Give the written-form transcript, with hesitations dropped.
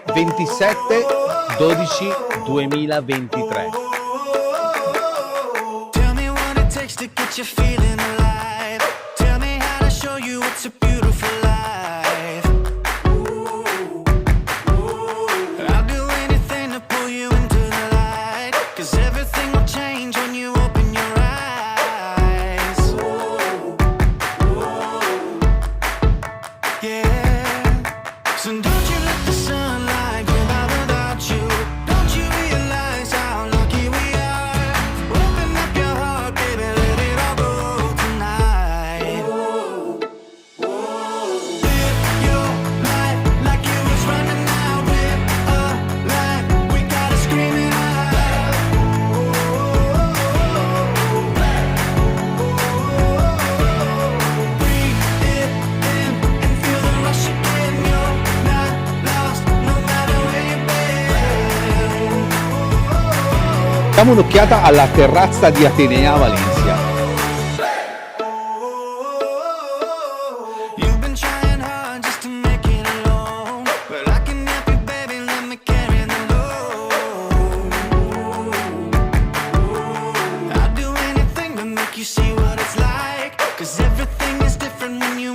27/12/2023. Tell me what it takes to get you feeling alive. Tell me how to show you it's a beautiful life. I'll do anything to pull you into the light, 'cause everything will change when you open your eyes. Yeah. So don't you let the sunlight go by without you. Don't you realize how lucky we are? Open up your heart, baby, let it all go tonight. Live your life like it was running out. Live a life, we gotta scream it out. Breathe it in and feel the rush again. You're not lost, no matter where you've been. Diamo un'occhiata alla terrazza di Atenea a Valencia. You've been trying hard just to make it alone, but I can help you, baby, let me carry the load. I'll do anything to make you see what it's like, 'cause everything is different when you